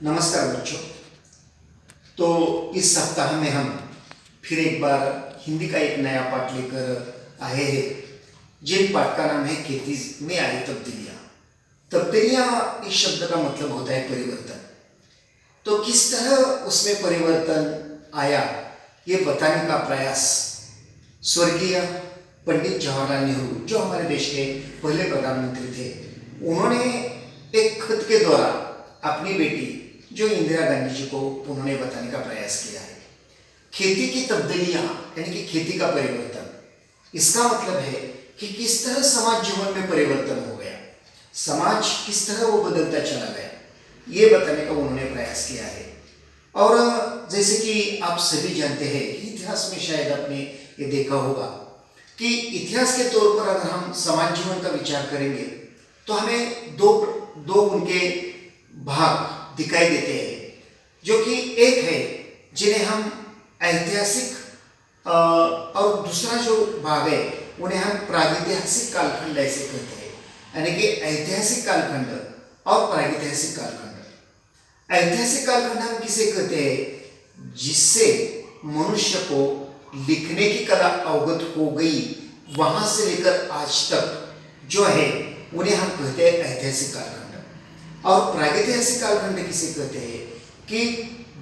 नमस्कार बच्चों। तो इस सप्ताह में हम फिर एक बार हिंदी का एक नया पाठ लेकर आए हैं, जिन पाठ का नाम है खेती में आई तब्दीलियाँ। तब्दीलियाँ इस शब्द का मतलब होता है परिवर्तन। तो किस तरह उसमें परिवर्तन आया ये बताने का प्रयास स्वर्गीय पंडित जवाहरलाल नेहरू, जो हमारे देश के पहले प्रधानमंत्री थे, उन्होंने एक खत के द्वारा अपनी बेटी जो इंदिरा गांधी जी को उन्होंने बताने का प्रयास किया है। खेती की तब्दीलियां यानी कि खेती का परिवर्तन, इसका मतलब है कि किस तरह समाज जीवन में परिवर्तन हो गया, समाज किस तरह वो बदलता चला गया, ये बताने का उन्होंने प्रयास किया है। और जैसे कि आप सभी जानते हैं कि इतिहास में शायद आपने ये देखा होगा कि इतिहास के तौर पर अगर हम समाज जीवन का विचार करेंगे तो हमें दो उनके भाग दिखाई देते हैं, जो कि एक है जिन्हें हम ऐतिहासिक और दूसरा जो भाग है उन्हें हम प्रागैतिहासिक कालखंड ऐसे कहते हैं, यानी कि ऐतिहासिक कालखंड और प्रागैतिहासिक कालखंड। ऐतिहासिक कालखंड हम किसे कहते हैं? जिससे मनुष्य को लिखने की कला अवगत हो गई, वहां से लेकर आज तक जो है उन्हें हम कहते हैं ऐतिहासिक कालखंड। और प्रागैतिहासिक कालखंड किसे कहते हैं? कि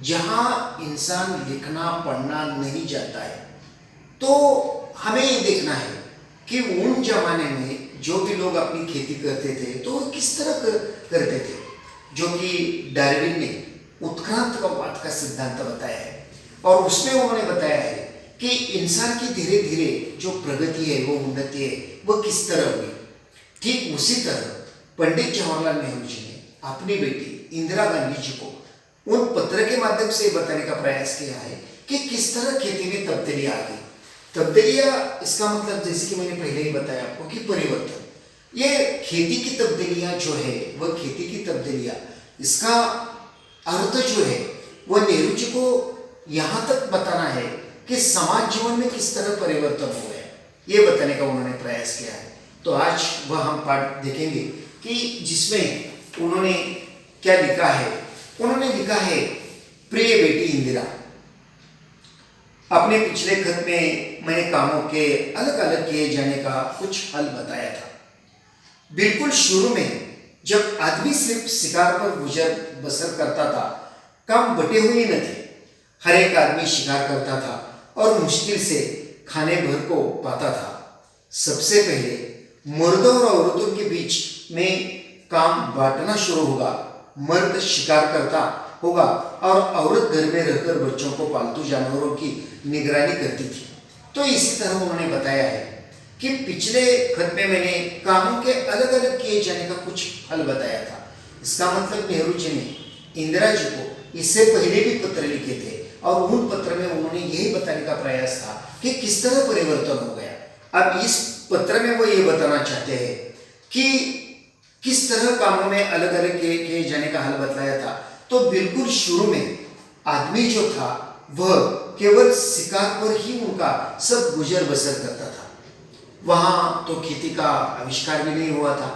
जहां इंसान लिखना पढ़ना नहीं जाता है। तो हमें ये देखना है कि उन जमाने में जो भी लोग अपनी खेती करते थे तो वो किस तरह करते थे, जो कि डार्विन ने उत्क्रांतिवाद का सिद्धांत बताया है। और उसमें उन्होंने बताया है कि इंसान की धीरे धीरे जो प्रगति है, वो उन्नति है, वो किस तरह हुई। ठीक उसी तरह पंडित जवाहरलाल नेहरू जी ने अपनी बेटी इंदिरा गांधी जी को उन पत्र के माध्यम से बताने का प्रयास किया है कि किस तरह खेती में तब्दीलियां आ गई। तब्दीलियां, इसका मतलब जैसे कि मैंने पहले ही बताया आपको कि परिवर्तन। ये खेती की तब्दीलियां जो है, वह खेती की तब्दीलियां, इसका अर्थ जो है वह नेहरू जी को यहाँ तक बताना है कि समाज जीवन में किस तरह परिवर्तन हो गया, ये बताने का उन्होंने प्रयास किया है। तो आज वह हम पाठ देखेंगे कि जिसमें उन्होंने क्या लिखा है। उन्होंने लिखा है, प्रिय बेटी इंदिरा, अपने पिछले खत में मैंने कामों के अलग अलग किए जाने का कुछ हल बताया था। बिल्कुल शुरू में जब आदमी सिर्फ शिकार पर गुजर बसर करता था, काम बटे हुए न थे। हर एक आदमी शिकार करता था और मुश्किल से खाने भर को पाता था। सबसे पहले मर्दों और औरतों के बीच में काम बांटना शुरू होगा। मर्द शिकार करता होगा और औरत घर में रहकर बच्चों को, पालतू जानवरों की निगरानी करती थी। तो इसी तरह उन्होंने बताया है कि पिछले खत में मैंने कामों के अलग अलग किए जाने का कुछ हल बताया था। इसका मतलब नेहरू जी ने इंदिरा जी को इससे पहले भी पत्र लिखे थे और उन पत्र में उन्होंने यही बताने का प्रयास था कि किस तरह परिवर्तन हो गया। अब इस पत्र में वो ये बताना चाहते हैं कि किस तरह कामों में अलग अलग किए जाने का हल बताया था। तो बिल्कुल शुरू में आदमी जो था वह केवल शिकार पर ही उनका सब गुजर बसर करता था। वहां तो खेती का आविष्कार भी नहीं हुआ था।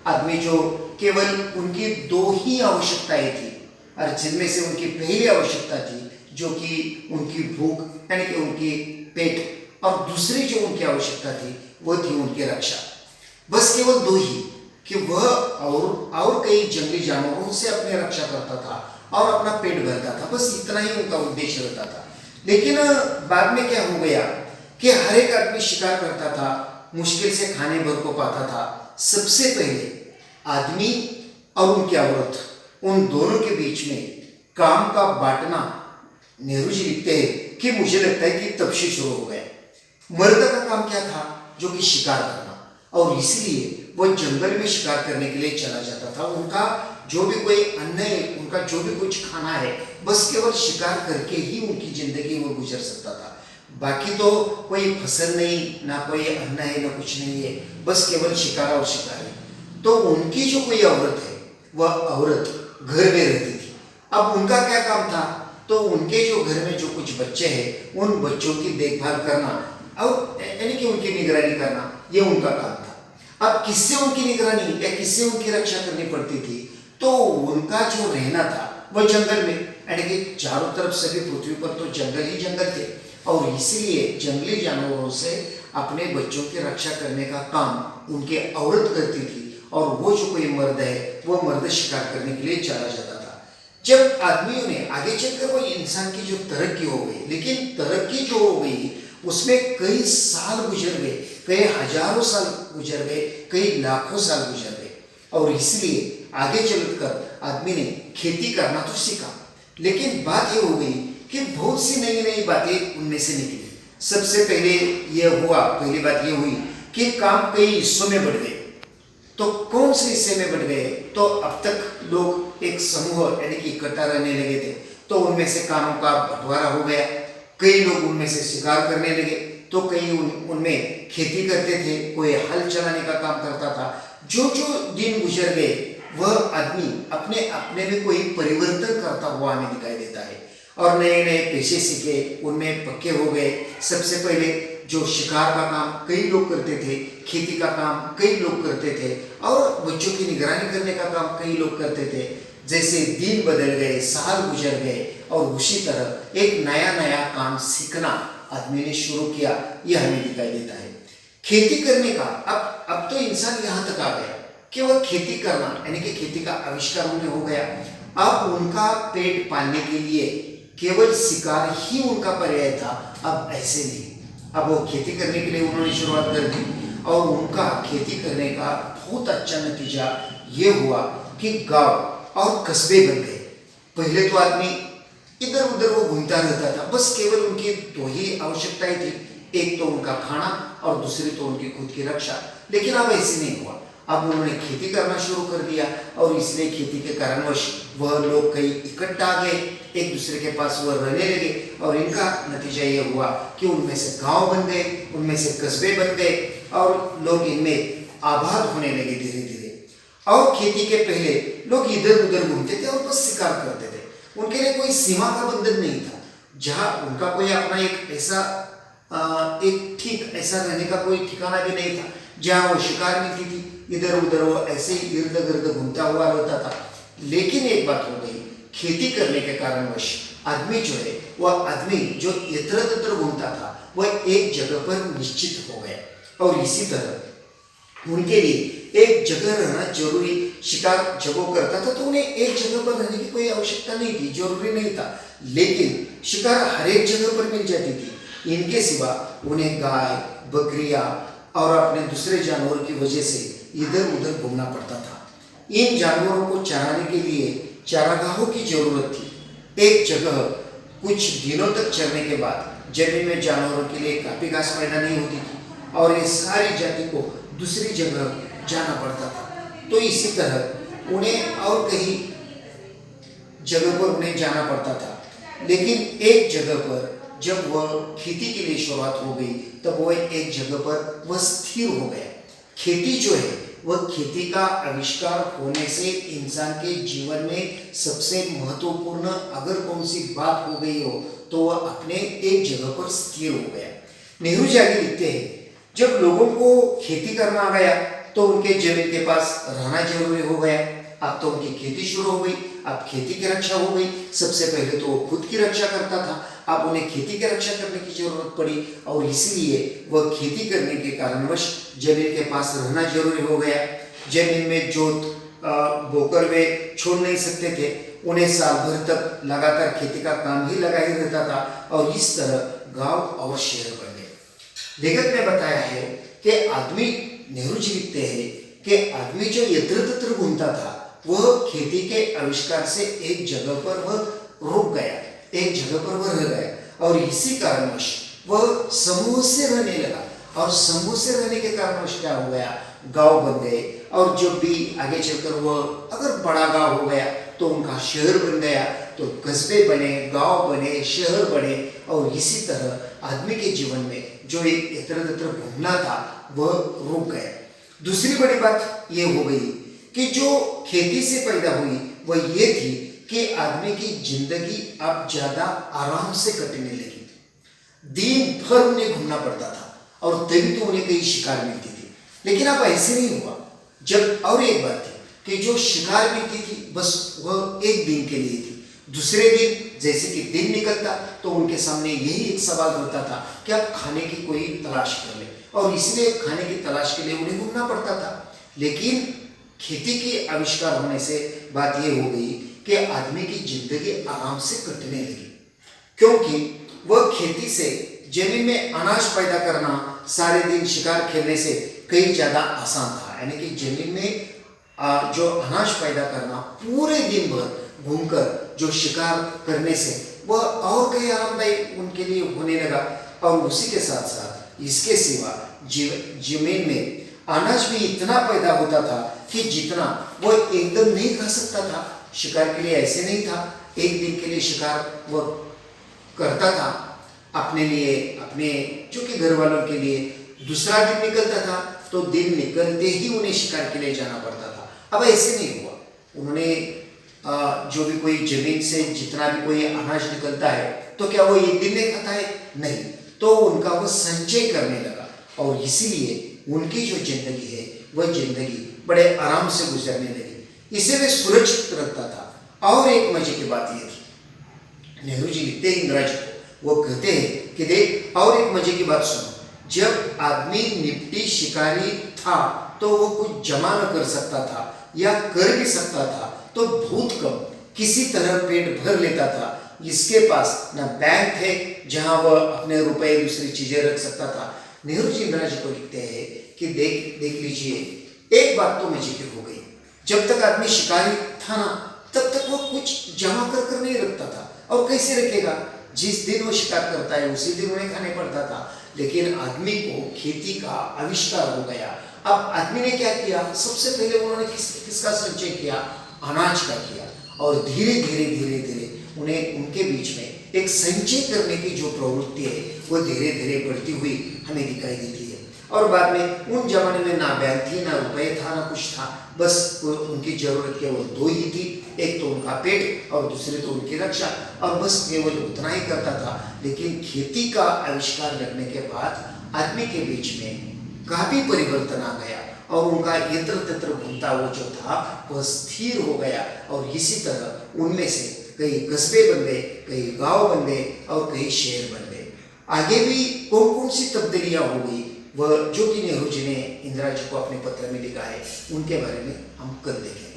आदमी जो केवल उनकी दो ही आवश्यकताएं थी, और जिनमें से उनकी पहली आवश्यकता थी जो कि उनकी भूख यानी कि उनकी पेट, और दूसरी जो उनकी आवश्यकता थी वो थी उनकी रक्षा। बस केवल दो ही, कि वह और कई जंगली जानवरों से अपनी रक्षा करता था और अपना पेट भरता था। बस इतना ही उनका उद्देश्य रहता था। लेकिन बाद में क्या हो गया कि हर एक आदमी शिकार करता था, मुश्किल से खाने भर को पाता था। सबसे पहले आदमी और उनकी औरत, उन दोनों के बीच में काम का बांटना, नेहरू जी लिखते हैं कि मुझे लगता है कि तब से शुरू हो गया। मर्द का काम क्या था? जो कि शिकार करना, और इसलिए वह जंगल में शिकार करने के लिए चला जाता था। उनका जो भी कोई अन्न है, उनका जो भी कुछ खाना है, बस केवल शिकार करके ही उनकी जिंदगी वो गुजर सकता था। बाकी तो कोई फसल नहीं, ना कोई अन्न है, ना कुछ नहीं है, बस केवल शिकार और शिकार है। तो उनकी जो कोई औरत है, वह औरत घर में रहती थी। अब उनका क्या काम था? तो उनके जो घर में जो कुछ बच्चे हैं, उन बच्चों की देखभाल करना और यानी कि उनकी निगरानी करना, ये उनका काम था। अब किससे उनकी निगरानी या किससे उनकी रक्षा करनी पड़ती थी? तो उनका जो रहना था वह जंगल में, यानी कि चारों तरफ सभी पृथ्वी पर तो जंगल ही जंगल थे, और इसीलिए जंगली जानवरों से अपने बच्चों की रक्षा करने का काम उनकी औरत करती थी, और वो जो कोई मर्द है वो मर्द शिकार करने के लिए चला जाता था। जब आदमियों ने आगे चलकर वो इंसान की जो तरक्की हो गई, लेकिन तरक्की जो हो गई उसमें कई साल गुजर गए, कई हजारों साल गुजर गए, कई लाखों साल गुजर गए, और इसलिए आगे चलकर आदमी ने खेती करना तो सीखा, लेकिन बात ये हो गई कि बहुत सी नई नई बातें उनमें से निकली। सबसे पहले पहली बात ये हुई कि काम कई हिस्सों में बढ़ गए। तो कौन से हिस्से में बढ़ गए? तो अब तक लोग एक समूह यानी कि इकट्ठा रहने लगे थे, तो उनमें से कामों का बंटवारा हो गया। कई लोग उनमें से शिकार करने लगे, तो कई उनमें खेती करते थे, कोई हल चलाने का काम करता था। जो जो दिन गुजर गए वह आदमी अपने अपने में कोई परिवर्तन करता हुआ हमें दिखाई देता है, और नए नए पेशे सीखे, उनमें पक्के हो गए। सबसे पहले जो शिकार का काम कई लोग करते थे, खेती का काम कई लोग करते थे, और बच्चों की निगरानी करने का काम कई लोग करते थे। जैसे दिन बदल गए, साल गुजर गए, और उसी तरह एक नया नया काम सीखना आदमी ने शुरू किया, यह हमें दिखाई देता है। खेती करने का अब तो इंसान यहाँ तक आ गया कि वह खेती करना यानी कि खेती का आविष्कार उन्हें हो गया। अब उनका पेट पालने के लिए केवल शिकार ही उनका पर्याय था, अब ऐसे नहीं। अब वो खेती करने के लिए उन्होंने शुरुआत कर दी, और उनका खेती करने का बहुत अच्छा नतीजा ये हुआ कि गांव और कस्बे बन गए। पहले तो आदमी इधर उधर वो घूमता रहता था, बस केवल उनकी दो ही आवश्यकताएं थी, एक तो उनका खाना और दूसरी तो उनकी खुद की रक्षा। लेकिन अब ऐसे नहीं हुआ, अब उन्होंने खेती करना शुरू कर दिया, और इसलिए खेती के कारणवश वह लोग कई इकट्ठा आ गए, एक दूसरे के पास वह रहने लगे, और इनका नतीजा ये हुआ कि उनमें से गांव बन गए, उनमें से कस्बे बन गए, और लोग इनमें आबाद होने लगे धीरे धीरे। और खेती के पहले लोग इधर उधर घूमते थे और बस शिकार करते थे, उनके लिए कोई सीमा का बंधन नहीं था, जहाँ उनका कोई अपना एक ऐसा ऐसा रहने का कोई ठिकाना भी नहीं था जहाँ वो शिकार मिलती थी, इधर उधर वो ऐसे ही इर्द गिर्द घूमता हुआ रहता था। लेकिन एक बात हो गई, खेती करने के कारणवश आदमी जो है वह आदमी जो इधर उधर घूमता था वह एक जगह पर निश्चित हो गया, और इसी तरह उनके लिए एक जगह रहना जरूरी। शिकार जब वो करता था तो उन्हें एक जगह पर रहने की कोई आवश्यकता नहीं थी, जरूरी नहीं था, लेकिन शिकार हर एक जगह पर मिल जाती थी। इनके सिवा उन्हें गाय, बकरियां और अपने दूसरे जानवरों की वजह से इधर उधर घूमना पड़ता था। इन जानवरों को चराने के लिए चारागाहों की जरूरत थी। एक जगह कुछ दिनों तक चरने के बाद जमीन में जानवरों के लिए काफी घास पैदा नहीं होती थी, और ये सारी जाति को दूसरी जगह जाना पड़ता था। तो इसी तरह उन्हें और कहीं जगह पर उन्हें जाना पड़ता था। लेकिन एक जगह पर जब वह खेती के लिए शुरुआत हो गई, तब वह एक जगह पर वह स्थिर हो गया। खेती जो है वह खेती का आविष्कार होने से इंसान के जीवन में सबसे महत्वपूर्ण अगर कौन सी बात हो गई हो तो वह अपने एक जगह पर स्थिर हो गया। नेहरू जी आगे लिखते हैं, जब लोगों को खेती करना आ गया तो उनके जमीन के पास रहना जरूरी हो गया। अब तो उनकी खेती शुरू हो गई, अब खेती की रक्षा हो गई। सबसे पहले तो वो खुद की रक्षा करता था, अब उन्हें खेती की रक्षा करने की जरूरत पड़ी, और इसलिए वह खेती करने के कारणवश जमीन के पास रहना जरूरी हो गया। जमीन में जोत बोकर वे छोड़ नहीं सकते थे, उन्हें साल भर तक लगातार खेती का काम ही लगा ही रहता था, और इस तरह गांव और शहर बन गए। लेखक ने बताया है कि आदमी, नेहरू जी लिखते हैं कि आदमी जो यत्र तत्र घूमता था वह खेती के आविष्कार से एक जगह पर वह रुक गया, एक जगह पर वह रह गया, और इसी कारणवश वह समूह से रहने लगा, और समूह से रहने के कारणवश क्या हो गया, गांव बन गए। और जब भी आगे चलकर वह अगर बड़ा गांव हो गया तो उनका शहर बन गया, तो कस्बे बने, गांव बने, शहर बने, और इसी तरह आदमी के जीवन में जो एक इधर उधर घूमना था वह रुक गया। दूसरी बड़ी बात यह हो गई कि जो खेती से पैदा हुई वह ये थी कि आदमी की जिंदगी अब ज्यादा आराम से कटने लगी। दिन भर उन्हें घूमना पड़ता था, और तभी तो उन्हें कई शिकार मिलती थी। लेकिन अब ऐसे नहीं हुआ। जब और एक बात थी कि जो शिकार मिलती थी बस वह एक दिन के लिए थी, दूसरे दिन जैसे कि दिन निकलता तो उनके सामने यही एक सवाल रहता था कि आप खाने की कोई तलाश कर ले, और इसलिए खाने की तलाश के लिए उन्हें घूमना पड़ता था। लेकिन खेती के आविष्कार होने से बात यह हो गई कि आदमी की जिंदगी आराम से कटने लगी, क्योंकि वह खेती से जमीन में अनाज पैदा करना सारे दिन शिकार खेलने से कहीं ज्यादा आसान था। यानी कि जमीन में जो अनाज पैदा करना पूरे दिन भर घूमकर जो शिकार करने से वह और कहीं आरामदायी उनके लिए होने लगा। और उसी के साथ साथ इसके सिवा जमीन में अनाज भी इतना पैदा होता था कि जितना वह एकदम नहीं खा सकता था। शिकार के लिए ऐसे नहीं था, एक दिन के लिए शिकार वह करता था अपने लिए, अपने जो कि घर वालों के लिए। दूसरा दिन निकलता था तो दिन निकलते ही उन्हें शिकार के लिए जाना पड़ता था। अब ऐसे नहीं हुआ, उन्होंने जो भी कोई जमीन से जितना भी कोई अनाज निकलता है तो क्या वो एक दिन में खाता है? नहीं, तो उनका वो संचय करने लगा, और इसीलिए उनकी जो जिंदगी है वह जिंदगी बड़े आराम से गुजरने लगी। इसे वे सुरक्षित रखता था। और एक मजे की बात यह थी, नेहरू जी लिखते हैं इंदिरा जी को, वो कहते हैं कि देख, और एक मजे की बात सुनो, जब आदमी निपटी शिकारी था तो वो कुछ जमा न कर सकता था या कर भी सकता था तो बहुत कम, किसी तरह पेट भर लेता था। इसके पास न बैंक थे जहां वह अपने रुपए दूसरी चीजें रख सकता था। नेहरू जी इंदिरा जी को लिखते हैं कि देख लीजिए, एक बात तो मुझे की हो गई, जब तक आदमी शिकारी था ना तब तक वो कुछ जमा कर नहीं रखता था। और कैसे रखेगा? जिस दिन वो शिकार करता है उसी दिन उन्हें खाने पड़ता था। लेकिन आदमी को खेती का आविष्कार हो गया। अब आदमी ने क्या किया? सबसे पहले उन्होंने किसका संचय किया? अनाज का किया। और धीरे धीरे उन्हें उनके बीच में एक संचय करने की जो प्रवृत्ति है वो धीरे धीरे बढ़ती हुई हमें दिखाई देती है। और बाद में उन जमाने में ना बैंक थी, ना रुपए था, ना कुछ था, बस उनकी जरूरत केवल दो ही थी, एक तो उनका पेट और दूसरे तो उनकी रक्षा, और बस केवल उतना ही करता था। लेकिन खेती का आविष्कार लगने के बाद आदमी के बीच में काफी परिवर्तन आ गया, और उनका यत्र तत्र घूमता वो जो था वह स्थिर हो गया। और इसी तरह उनमें से कई कस्बे बन गए, कई गांव बन गए, और कई शहर बन गए। आगे भी कौन कौन सी तब्दीलियां हो गई, वह जो कि नेहरू जी ने इंदिरा जी को अपने पत्र में लिखा है, उनके बारे में हम कल देखेंगे।